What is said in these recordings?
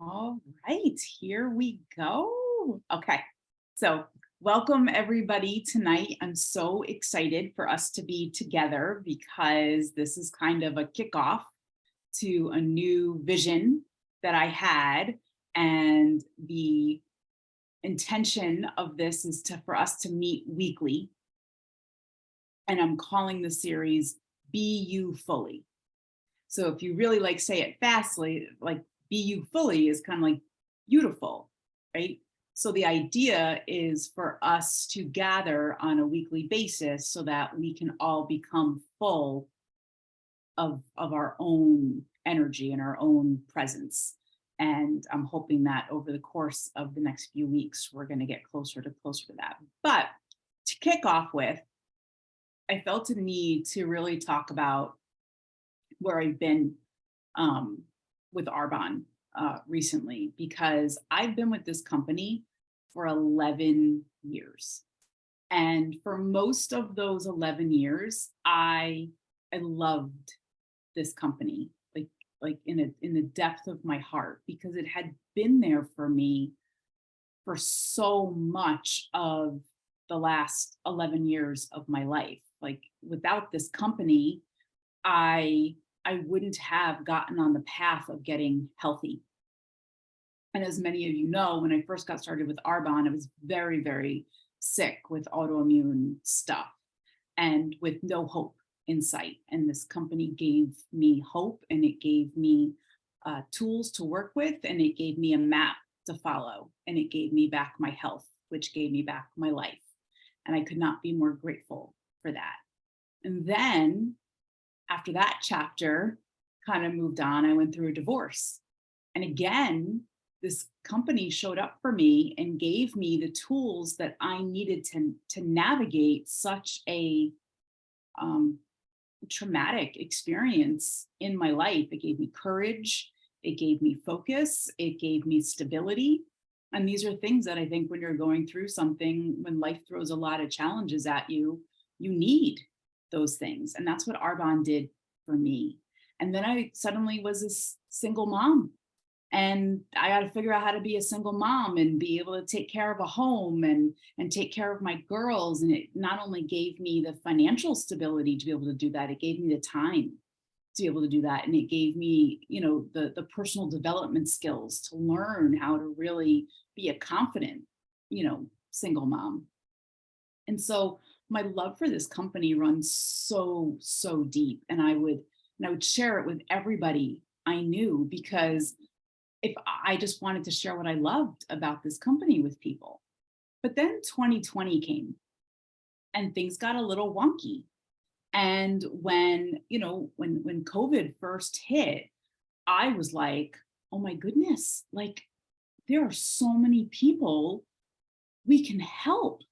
All right, here we go. Okay, so welcome everybody tonight. I'm so excited for us to be together because this is kind of a kickoff to a new vision that I had. And the intention of this is for us to meet weekly. And I'm calling the series Be You Fully. So if you really like say it fastly, like be you fully is kind of like beautiful, right? So the idea is for us to gather on a weekly basis so that we can all become full of our own energy and our own presence. And I'm hoping that over the course of the next few weeks, we're going to get closer to that. But to kick off with, I felt a need to really talk about where I've been um, with Arbonne recently because I've been with this company for 11 years. And for most of those 11 years, I loved this company like in the depth of my heart because it had been there for me for so much of the last 11 years of my life. Like without this company, I I wouldn't have gotten on the path of getting healthy. And as many of you know, when I first got started with Arbonne, I was very, very sick with autoimmune stuff and with no hope in sight. And this company gave me hope and it gave me tools to work with and it gave me a map to follow and it gave me back my health, which gave me back my life. And I could not be more grateful for that. And then after that chapter kind of moved on, I went through a divorce. And again, this company showed up for me and gave me the tools that I needed to navigate such a um, traumatic experience in my life. It gave me courage, it gave me focus, it gave me stability. And these are things that I think when you're going through something, when life throws a lot of challenges at you, you need those things. And that's what Arbonne did for me. And then I suddenly was a single mom and I got to figure out how to be a single mom and be able to take care of a home and take care of my girls. And it not only gave me the financial stability to be able to do that, it gave me the time to be able to do that, and it gave me, you know, the personal development skills to learn how to really be a confident, you know, single mom. And so my love for this company runs so deep, and I would share it with everybody I knew because if I just wanted to share what I loved about this company with people. But then 2020 came and things got a little wonky. And when, you know, when COVID first hit, I was like, oh my goodness, like there are so many people we can help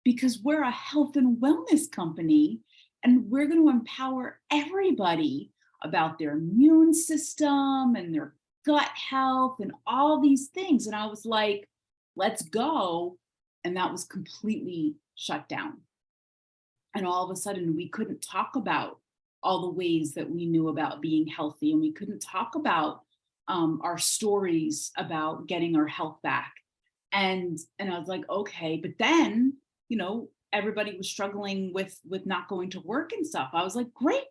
because we're a health and wellness company and we're going to empower everybody about their immune system and their gut health and all these things. And I was like, let's go. And that was completely shut down. And all of a sudden, we couldn't talk about all the ways that we knew about being healthy, and we couldn't talk about our stories about getting our health back. And I was like, okay, but then, you know, everybody was struggling with not going to work and stuff. I was like, great,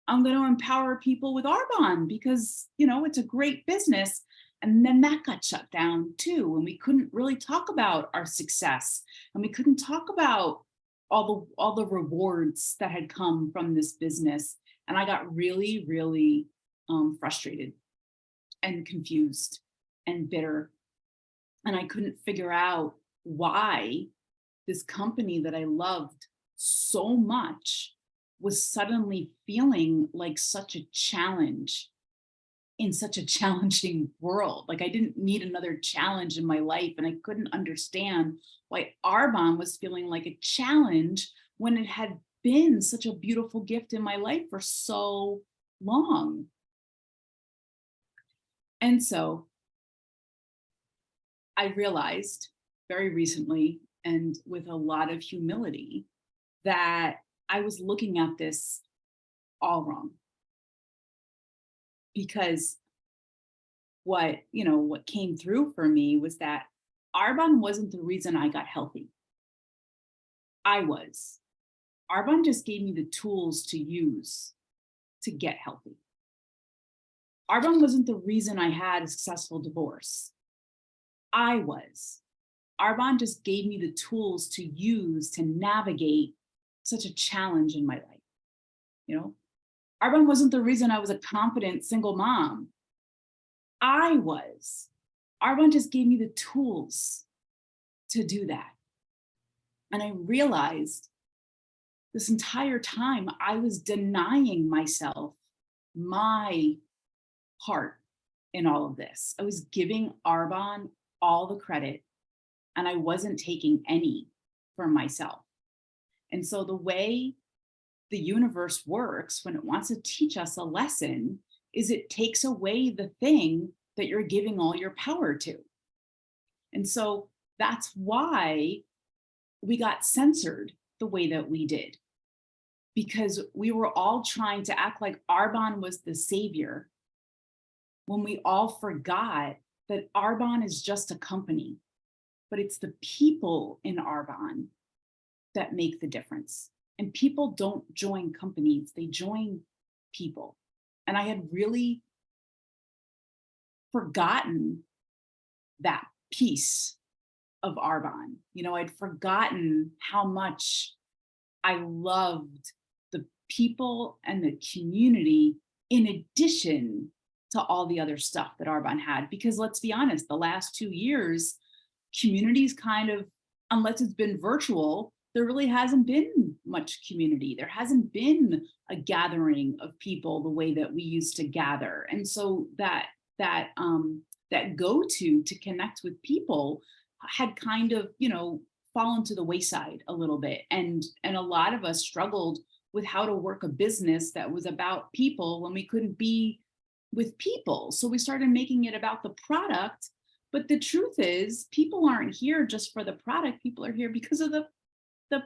I'm going to empower people with Arbonne because, you know, it's a great business. And then that got shut down too. And we couldn't really talk about our success. And we couldn't talk about all the rewards that had come from this business. And I got really, really frustrated and confused and bitter. And I couldn't figure out why this company that I loved so much was suddenly feeling like such a challenge in such a challenging world. Like I didn't need another challenge in my life. And I couldn't understand why Arbonne was feeling like a challenge when it had been such a beautiful gift in my life for so long. And so I realized very recently and with a lot of humility that I was looking at this all wrong because what came through for me was that Arbonne wasn't the reason I got healthy. I was. Arbonne just gave me the tools to use to get healthy. Arbonne wasn't the reason I had a successful divorce. I was. Arbonne just gave me the tools to use to navigate such a challenge in my life. You know, Arbonne wasn't the reason I was a confident single mom. I was. Arbonne just gave me the tools to do that. And I realized this entire time I was denying myself my part in all of this. I was giving Arbonne all the credit and I wasn't taking any for myself. And so the way the universe works when it wants to teach us a lesson is it takes away the thing that you're giving all your power to. And so that's why we got censored the way that we did, because we were all trying to act like Arbonne was the savior when we all forgot that Arbonne is just a company, but it's the people in Arbonne that make the difference. And people don't join companies, they join people. And I had really forgotten that piece of Arbonne. I'd forgotten how much I loved the people and the community in addition to all the other stuff that Arbonne had. Because let's be honest, the last 2 years, communities kind of, unless it's been virtual, there really hasn't been much community. There hasn't been a gathering of people the way that we used to gather. And so that go-to to connect with people had kind of, fallen to the wayside a little bit. And a lot of us struggled with how to work a business that was about people when we couldn't be with people. So we started making it about the product. But the truth is, people aren't here just for the product. People are here because of the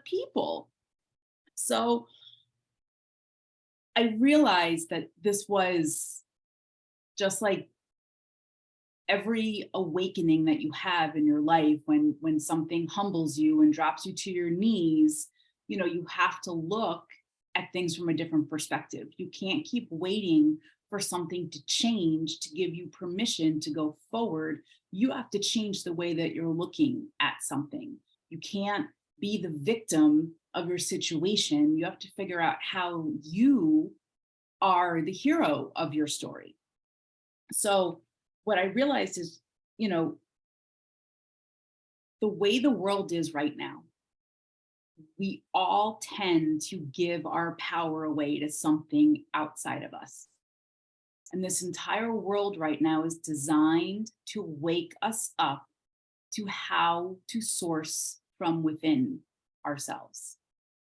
people. So I realized that this was just like every awakening that you have in your life when something humbles you and drops you to your knees. You have to look at things from a different perspective. You can't keep waiting for something to change to give you permission to go forward. You have to change the way that you're looking at something. You can't be the victim of your situation. You have to figure out how you are the hero of your story. So what I realized is, the way the world is right now, we all tend to give our power away to something outside of us. And this entire world right now is designed to wake us up to how to source from within ourselves,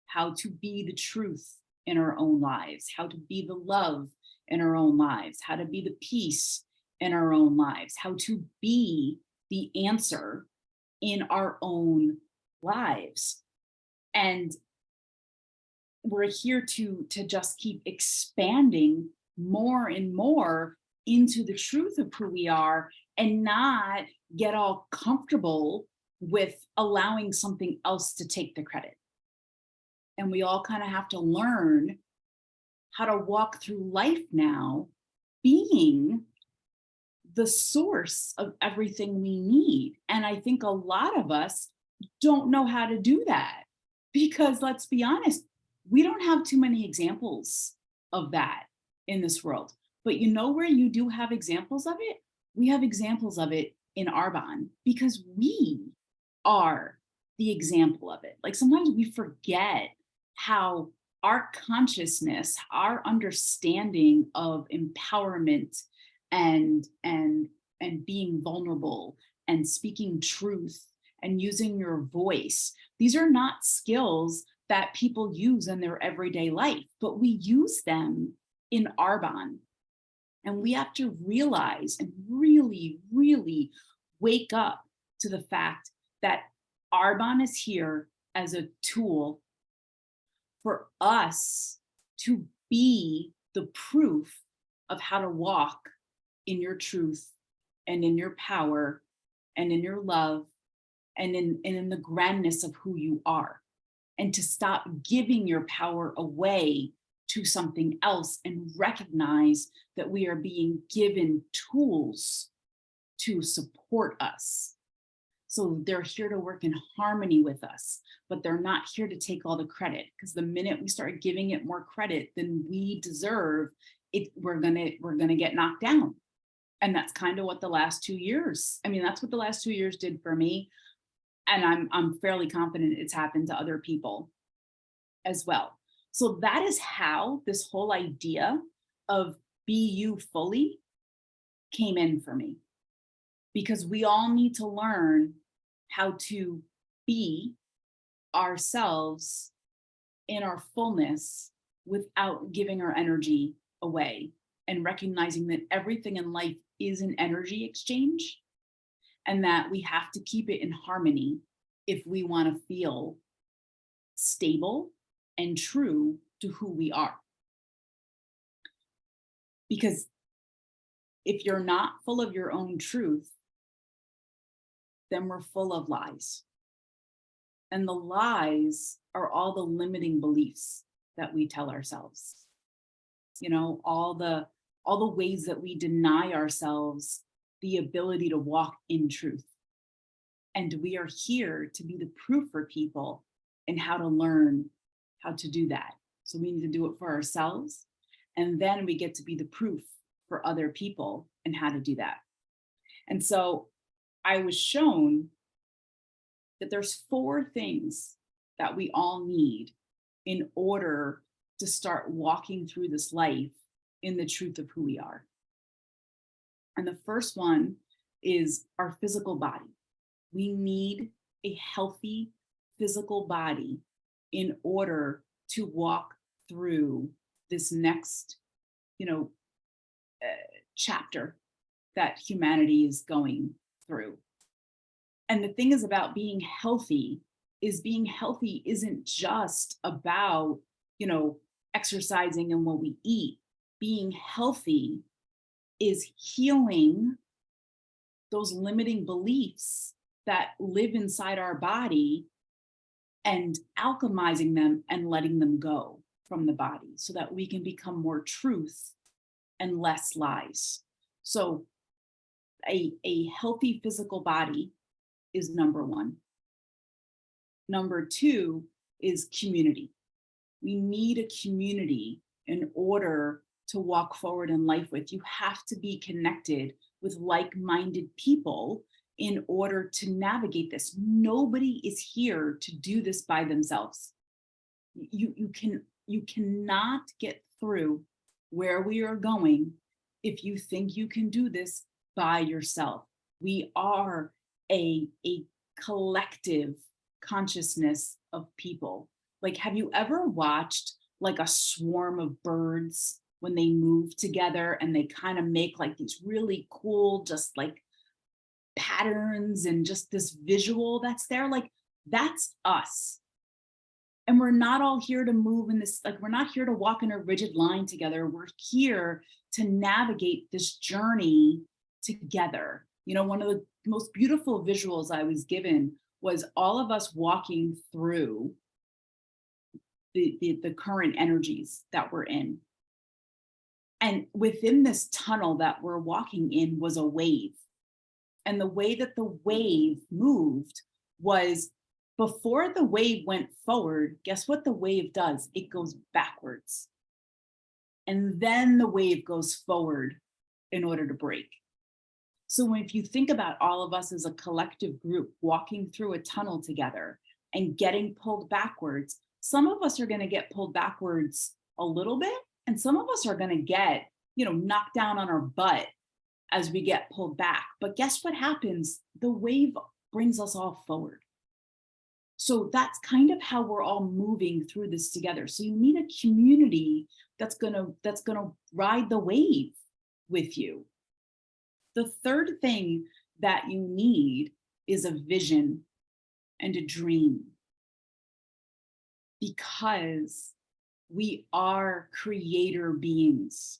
how to be the truth in our own lives, how to be the love in our own lives, how to be the peace in our own lives, how to be the answer in our own lives. And we're here to just keep expanding more and more into the truth of who we are and not get all comfortable with allowing something else to take the credit. And we all kind of have to learn how to walk through life now being the source of everything we need. And I think a lot of us don't know how to do that because, let's be honest, we don't have too many examples of that in this world. But where you do have examples of it? We have examples of it in Arbonne because we are the example of it. Like sometimes we forget how our consciousness, our understanding of empowerment and being vulnerable and speaking truth and using your voice, these are not skills that people use in their everyday life, but we use them in Arbonne. And we have to realize and really, really wake up to the fact that Arbonne is here as a tool for us to be the proof of how to walk in your truth and in your power and in your love and in the grandness of who you are, and to stop giving your power away to something else and recognize that we are being given tools to support us. So they're here to work in harmony with us, but they're not here to take all the credit, because the minute we start giving it more credit than we deserve, we're gonna get knocked down. And that's kind of what the last 2 years, I mean, that's what the last 2 years did for me. And I'm fairly confident it's happened to other people as well. So that is how this whole idea of be you fully came in for me, because we all need to learn how to be ourselves in our fullness without giving our energy away, and recognizing that everything in life is an energy exchange, and that we have to keep it in harmony if we want to feel stable and true to who we are. Because if you're not full of your own truth, then we're full of lies. And the lies are all the limiting beliefs that we tell ourselves. You know, all the ways that we deny ourselves the ability to walk in truth. And we are here to be the proof for people and how to learn how to do that. So we need to do it for ourselves. And then we get to be the proof for other people and how to do that. And so I was shown that there's 4 things that we all need in order to start walking through this life in the truth of who we are. And the first one is our physical body. We need a healthy physical body in order to walk through this next, chapter that humanity is going through. And the thing is about being healthy isn't just about, exercising and what we eat. Being healthy is healing those limiting beliefs that live inside our body and alchemizing them and letting them go from the body so that we can become more truth and less lies. So a healthy physical body is number 1. Number 2 is community. We need a community in order to walk forward in life with. You have to be connected with like-minded people in order to navigate this. Nobody is here to do this by themselves. You cannot get through where we are going if you think you can do this by yourself. We are a collective consciousness of people. Like, have you ever watched like a swarm of birds when they move together and they kind of make like these really cool, just like patterns and just this visual that's there? Like, that's us. And we're not all here to move in this, like, we're not here to walk in a rigid line together. We're here to navigate this journey together. One of the most beautiful visuals I was given was all of us walking through the current energies that we're in. And within this tunnel that we're walking in was a wave. And the way that the wave moved was, before the wave went forward, guess what the wave does? It goes backwards. And then the wave goes forward in order to break. So if you think about all of us as a collective group walking through a tunnel together and getting pulled backwards, some of us are going to get pulled backwards a little bit, and some of us are going to get, knocked down on our butt as we get pulled back. But guess what happens? The wave brings us all forward. So that's kind of how we're all moving through this together. So you need a community that's gonna ride the wave with you. The third thing that you need is a vision and a dream, because we are creator beings.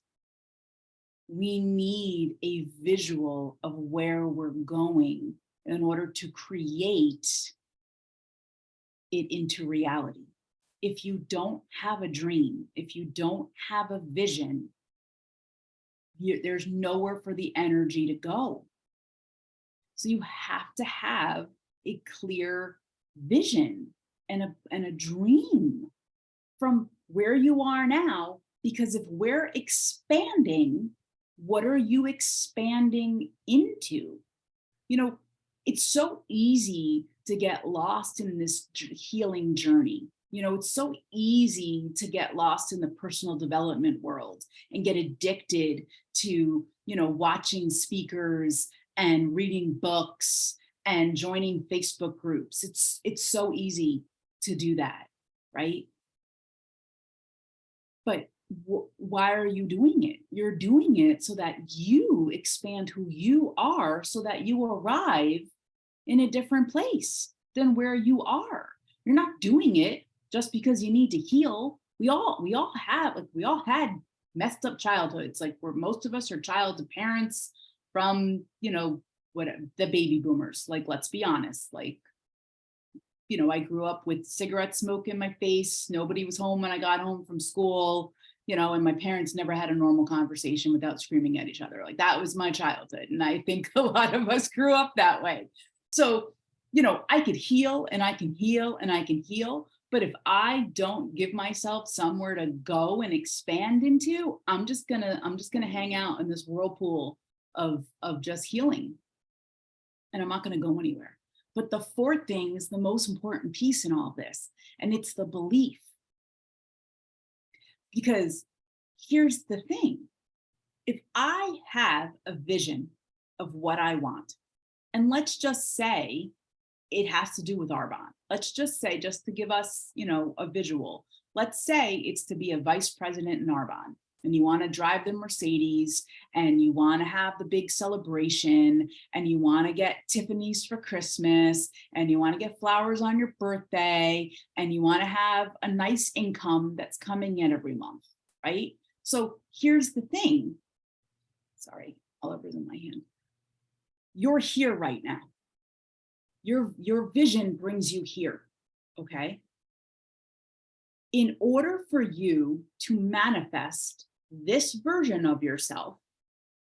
We need a visual of where we're going in order to create it into reality. If you don't have a dream, if you don't have a vision, there's nowhere for the energy to go. So you have to have a clear vision and a dream from where you are now, because if we're expanding, what are you expanding into? You know, it's so easy to get lost in this healing journey. You know, it's so easy to get lost in the personal development world and get addicted to, watching speakers and reading books and joining Facebook groups. It's so easy to do that, right? But why are you doing it? You're doing it so that you expand who you are, so that you arrive in a different place than where you are. You're not doing it just because you need to heal. We all had messed up childhoods. Like, where most of us are child to parents from, what the baby boomers. Like, let's be honest. Like, I grew up with cigarette smoke in my face. Nobody was home when I got home from school, and my parents never had a normal conversation without screaming at each other. Like, that was my childhood. And I think a lot of us grew up that way. So, I could heal and I can heal and I can heal. But if I don't give myself somewhere to go and expand into, I'm just gonna hang out in this whirlpool of just healing. And I'm not gonna go anywhere. But the fourth thing is the most important piece in all this, and it's the belief. Because here's the thing. If I have a vision of what I want, and let's just say it has to do with Arbonne. Let's just say, just to give us, a visual, let's say it's to be a vice president in Arbonne, and you want to drive the Mercedes, and you want to have the big celebration, and you want to get Tiffany's for Christmas, and you want to get flowers on your birthday, and you want to have a nice income that's coming in every month, right? So here's the thing. Sorry, Oliver's in my hand. You're here right now. Your vision brings you here, okay? In order for you to manifest this version of yourself,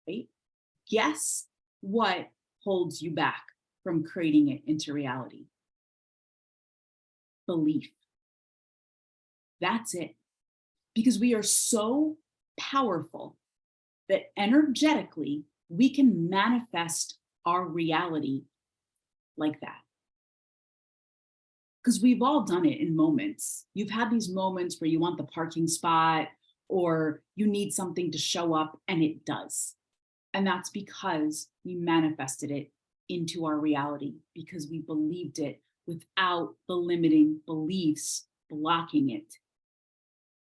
right? Guess what holds you back from creating it into reality? Belief. That's it. Because we are so powerful that energetically we can manifest our reality like that. Because we've all done it in moments. You've had these moments where you want the parking spot, or you need something to show up, and it does. And that's because we manifested it into our reality, because we believed it without the limiting beliefs blocking it.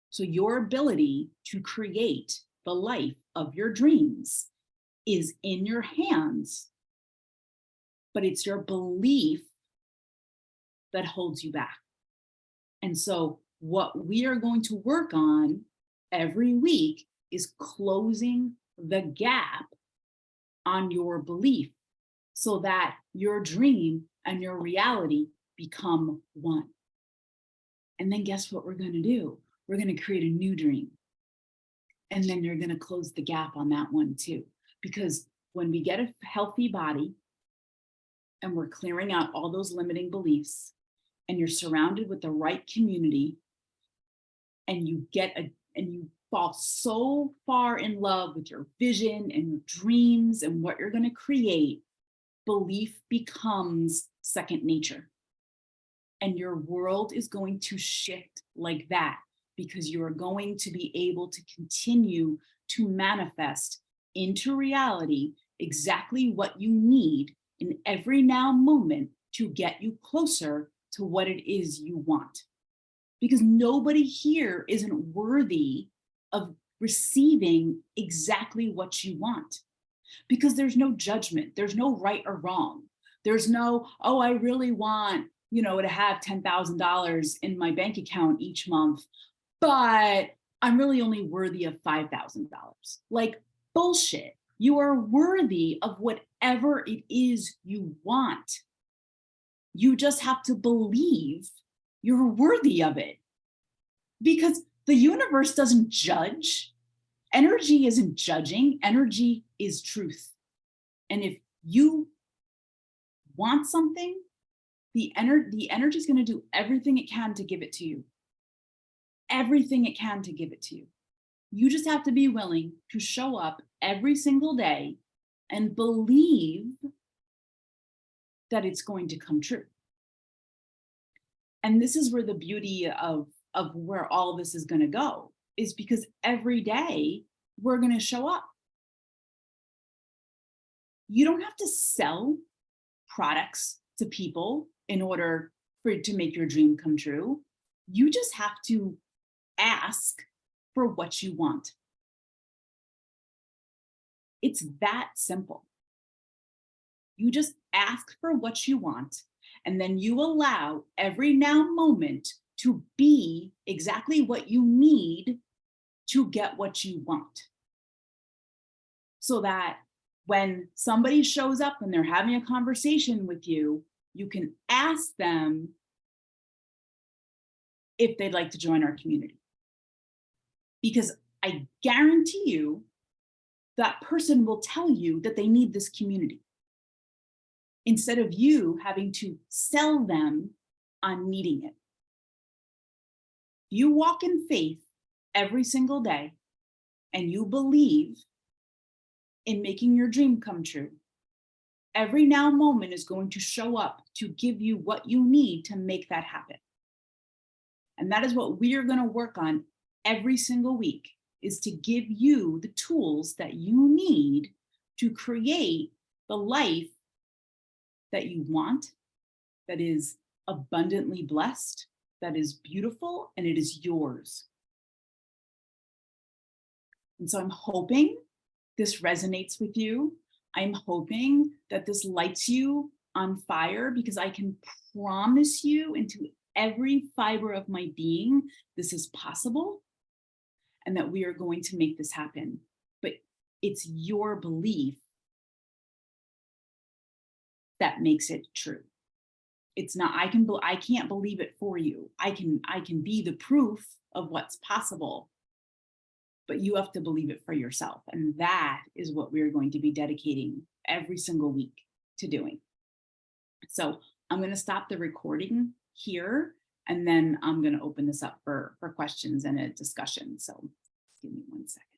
So your ability to create the life of your dreams is in your hands, but it's your belief that holds you back. And so what we are going to work on every week is closing the gap on your belief, so that your dream and your reality become one. And then guess what we're going to do? We're going to create a new dream. And then you're going to close the gap on that one too. Because when we get a healthy body and we're clearing out all those limiting beliefs, and you're surrounded with the right community, and you fall so far in love with your vision and your dreams and what you're going to create, belief becomes second nature. And your world is going to shift like that, because you are going to be able to continue to manifest into reality exactly what you need in every now moment to get you closer to what it is you want. Because nobody here isn't worthy of receiving exactly what you want. Because there's no judgment, there's no right or wrong. There's no, oh, I really want, to have $10,000 in my bank account each month, but I'm really only worthy of $5,000. Like, Bullshit. You are worthy of whatever it is you want. You just have to believe you're worthy of it, because the universe doesn't judge. Energy isn't judging. Energy is truth. And if you want something, the energy is going to do everything it can to give it to you. Everything it can to give it to you. You just have to be willing to show up every single day and believe that it's going to come true. And this is where the beauty of where all this is going to go, is because every day we're going to show up. You don't have to sell products to people in order for it to make your dream come true. You just have to ask for what you want. It's that simple. You just ask for what you want, and then you allow every now moment to be exactly what you need to get what you want. So that when somebody shows up and they're having a conversation with you, you can ask them if they'd like to join our community. Because I guarantee you that person will tell you that they need this community, instead of you having to sell them on needing it. You walk in faith every single day and you believe in making your dream come true. Every now moment is going to show up to give you what you need to make that happen. And that is what we are going to work on every single week, is to give you the tools that you need to create the life that you want, that is abundantly blessed, that is beautiful, and it is yours. And so I'm hoping this resonates with you. I'm hoping that this lights you on fire, because I can promise you into every fiber of my being, this is possible, and that we are going to make this happen. But it's your belief that makes it true. It's not, I can't believe it for you. I can be the proof of what's possible, but you have to believe it for yourself. And that is what we're going to be dedicating every single week to doing. So I'm going to stop the recording here, and then I'm going to open this up for questions and a discussion. So give me 1 second.